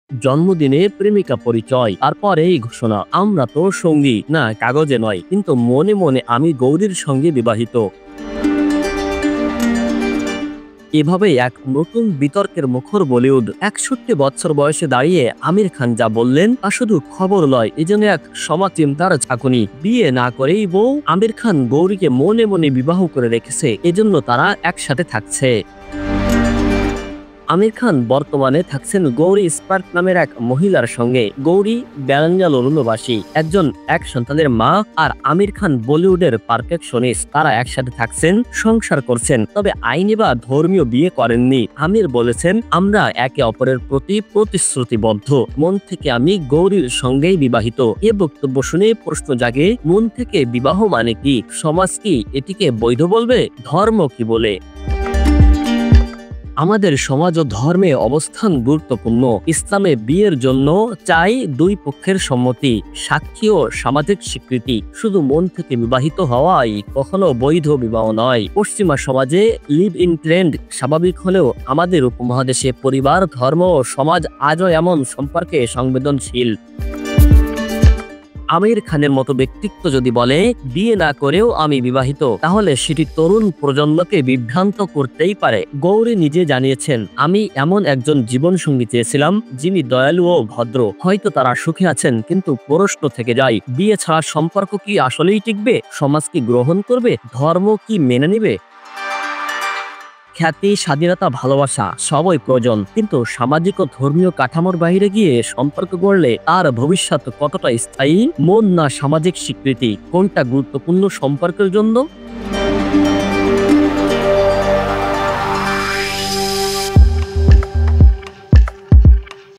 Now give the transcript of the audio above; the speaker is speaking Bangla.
জন্মদিনে প্রেমিকা পরিচয়, তারপর এই ঘোষণা, আমরা তো সঙ্গী না কাগজে নয়, কিন্তু মনে মনে আমি গৌরীর সঙ্গে বিবাহিত। এভাবেই এক নতুন বিতর্কের মুখর বলিউড। 61 বছর বয়সে দাঁড়িয়ে আমির খান যা বললেন তা শুধু খবর নয়, এ যেন এক সমাজ চিন্তার ঝাঁকুনি। বিয়ে না করেই বউ আমির খান গৌরীকে মনে মনে বিবাহ করে রেখেছে, এজন্য তারা একসাথে থাকছে। আমির খান বর্তমানে থাকছেন গৌরী স্পার্ক নামের এক মহিলার সঙ্গে। গৌরী ব্যাঙ্গালোর অরণ্যবাসী, এক সন্তানের মা, আর আমির খান বলিউডের পারফেকশনিস্ট। তারা একসাথে থাকছেন, সংসার করছেন, তবে আইনি বা ধর্মীয় বিয়ে করেননি। আমির বলেছেন, আমরা একে অপরের প্রতি প্রতিশ্রুতিবদ্ধ, মন থেকে আমি গৌরীর সঙ্গেই বিবাহিত। এ বক্তব্য শুনে প্রশ্ন জাগে, মন থেকে বিবাহ মানে কি? সমাজ কি এটিকে বৈধ বলবে? ধর্ম কি বলে? আমাদের সমাজ ও ধর্মে অবস্থান গুরুত্বপূর্ণ। ইসলামে বিয়ের জন্য চাই দুই পক্ষের সম্মতি, সাক্ষী ও সামাজিক স্বীকৃতি। শুধু মন থেকে বিবাহিত হওয়াই কখনো বৈধ বিবাহ নয়। পশ্চিমা সমাজে লিভ ইন ট্রেন্ড স্বাভাবিক হলেও আমাদের উপমহাদেশে পরিবার, ধর্ম ও সমাজ আজও এমন সম্পর্কে সংবেদনশীল। আমির খানের মতো ব্যক্তিত্ব যদি বলে বিয়ে না করেও আমি বিবাহিত, তাহলে সেটি তরুণ প্রজন্মকে বিভ্রান্ত করতেই পারে। গৌরী নিজে জানিয়েছেন, আমি এমন একজন জীবনসঙ্গী চেয়েছিলাম যিনি দয়ালু ও ভদ্র। হয়তো তারা সুখে আছেন, কিন্তু প্রশ্ন থেকে যায়, বিয়ে ছাড়া সম্পর্ক কি আসলেই টিকবে? সমাজ কি গ্রহণ করবে? ধর্ম কি মেনে নেবে? খ্যাতি, স্বাধীনতা, ভালোবাসা সবই প্রয়োজন, কিন্তু সামাজিক ও ধর্মীয় কাঠামোর বাইরে গিয়ে সম্পর্ক গড়লে তার ভবিষ্যৎ কতটা স্থায়ী? মন না সামাজিক স্বীকৃতি, কোনটা গুরুত্বপূর্ণ সম্পর্কের জন্য?